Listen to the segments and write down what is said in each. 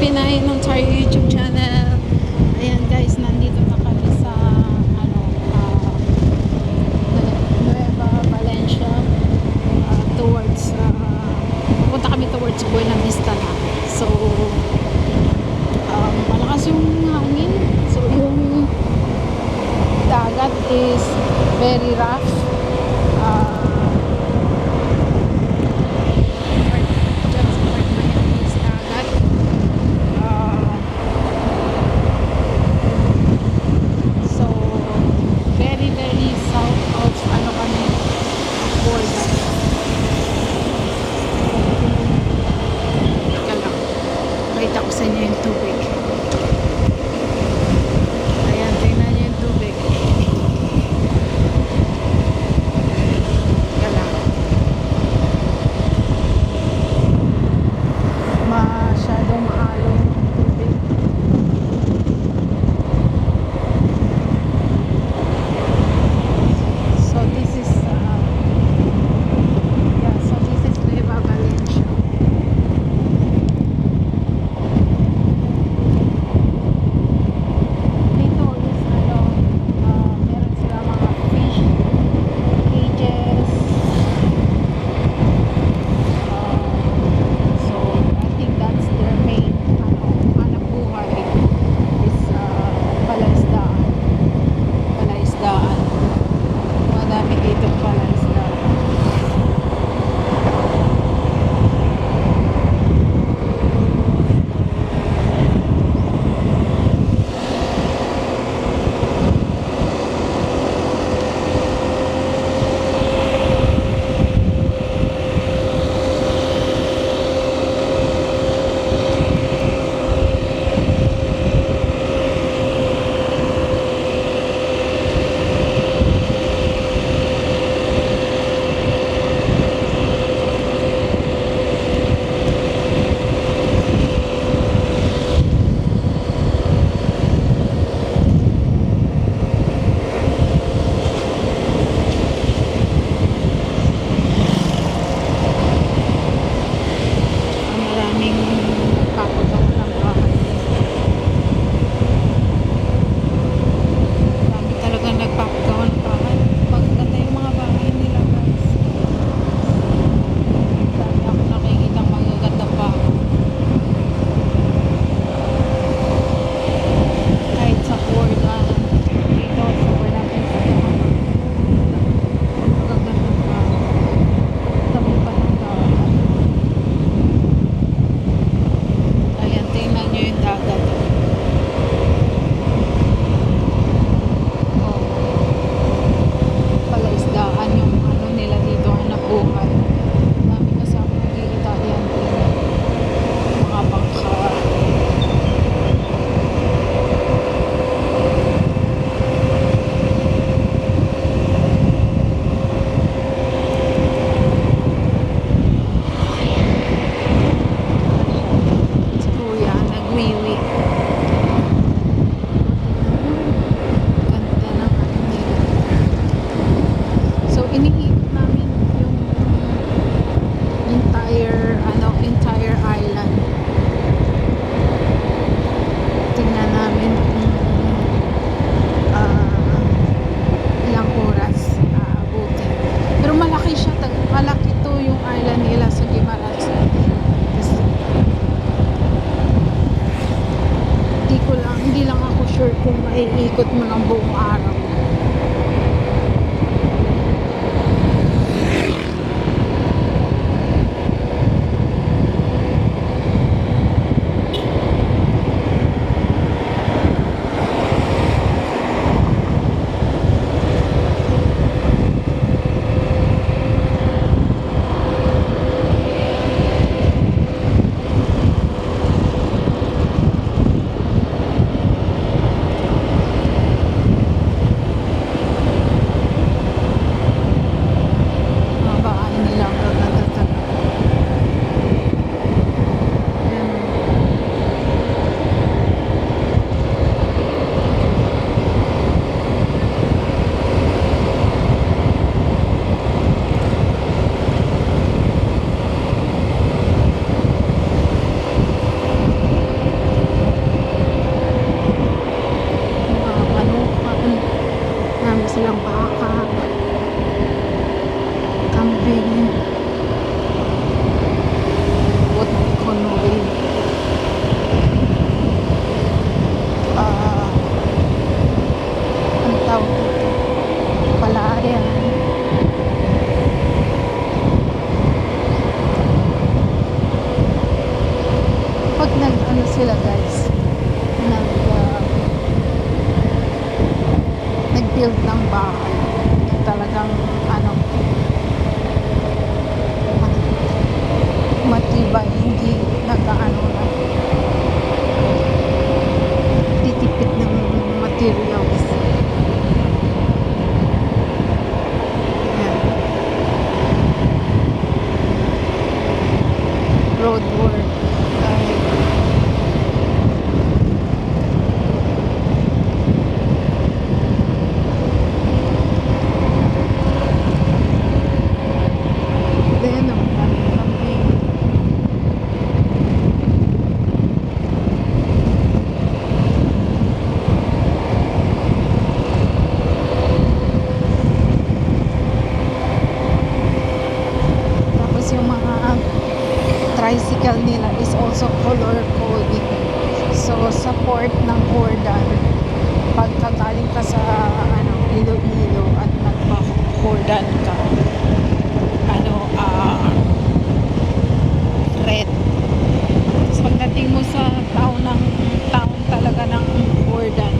Tinay ng Char YouTube channel. Ayan guys, nandito na kami sa Nueva Valencia, towards pupunta kami towards Buena Vista na. So malakas yung hangin, so yung dagat is very rough. Pakita ko sa inyo yung tubig. Ayan, tingnan nyo yung tubig. Kala. Masyadong mahalo yung tubig. So this is Nueva Valencia. Entire island. Tingnan namin kung ilang oras abutin. Pero malaki siya, malaki to yung island nila sa Guimaras. Hindi lang ako sure kung maiikot mo ng buong araw. sila guys. Nag, nag-build ng bahay. Talagang ano, matibay, hindi nag-ano na titipid ng materials. Yan. Road work. Then, tapos yung mga tricycle nila is also color coded. So, sa port ng Jordan, pagkagaling ka sa ano, Iloilo at nagpa-Jordan ka, ano, red. Tapos pagdating mo sa town talaga ng Jordan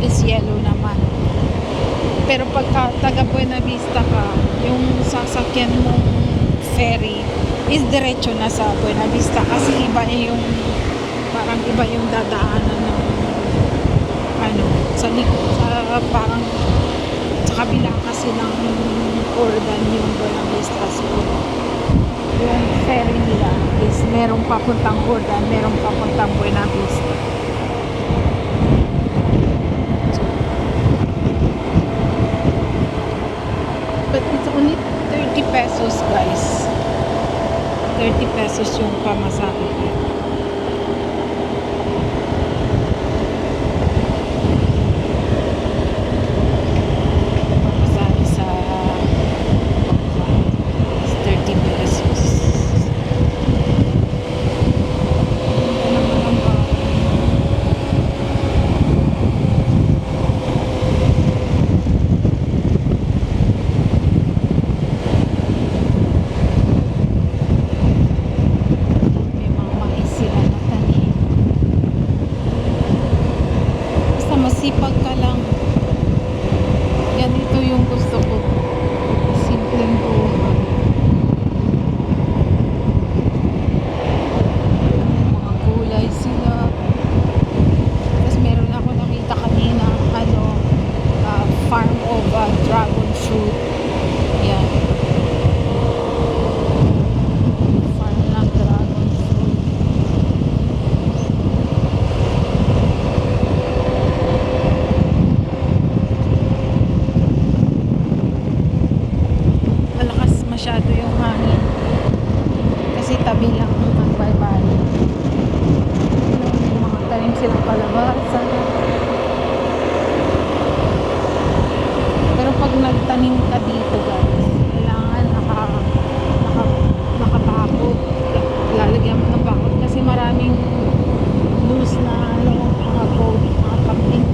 is yellow naman. Pero pagka taga Buena Vista ka, yung sasakyan mong ferry is diretso na sa Buena Vista kasi iba yung parang iba yung dadaanan ng ano sa parang sa kabila kasi ng Jordan yung Buena Vista. So yung ferry nila is merong papuntang Jordan, merong papuntang Buena Vista. But it's only 30 pesos guys. 30 pesos yung pamasahe. Pamasahe sa is 30 pesos. Ganda naman ang bahay. May mga mais sila na tanim. Basta masipag ka lang. Ganito yung gusto ko. Simpleng buhay. Mga gulay sila. Tapos meron ako nakita kanina, ano, farm of dragon fruit. Yan. Farm ng dragon fruit. Malakas masyado yung hangin. Kasi tabi lang ng baybay. May mga tanim silang kalabasa. Pero pag nagtanim ka dito guys, kailangan nakabakod. Lalagyan mo ng bakod kasi maraming loose na ano, mga goat, mga kambing.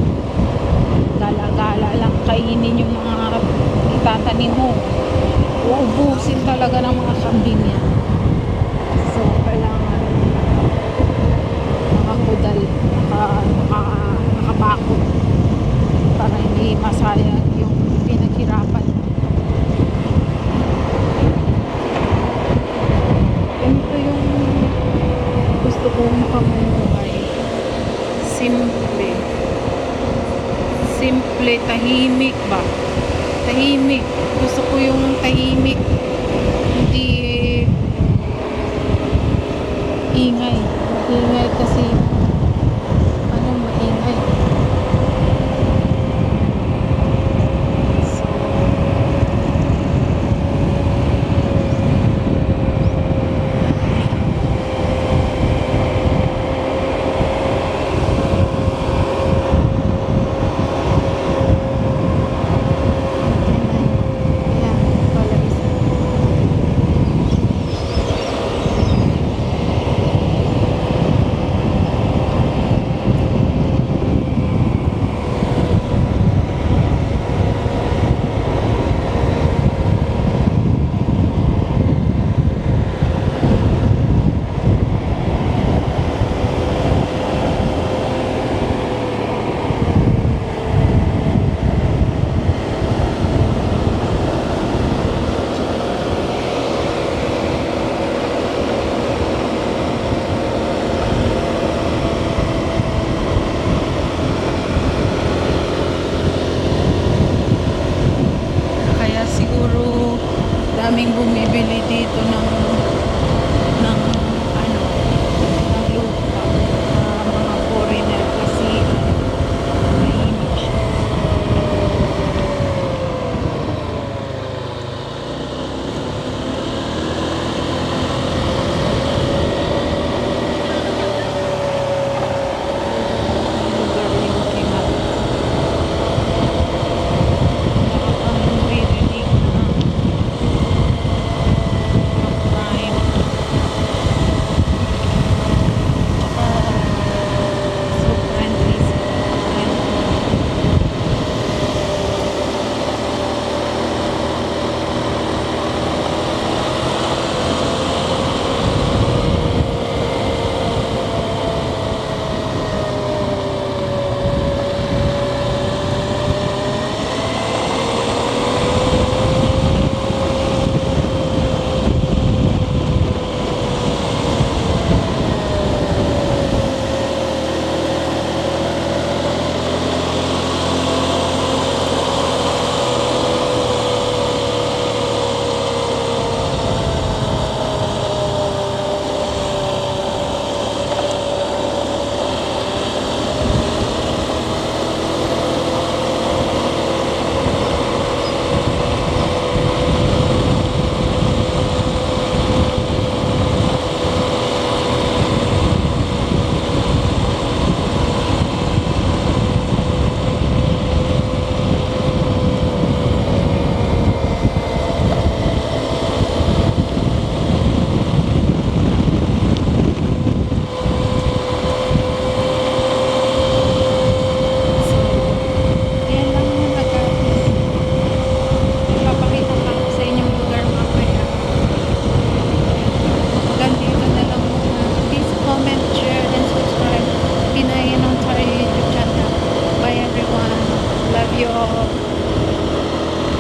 Gala-gala lang kainin yung mga itatanim mo. Uubusin talaga ng mga kambing yan. So, kailangan nakakudal, nakabakod para hindi masayang yung pinaghirapan. Ganito yung gusto kong pamumuhay. Simple. Simple, tahimik ba? Tahimik. Gusto ko yung tahimik. Hindi ingay. Ingay kasi ano, maingay. So, you.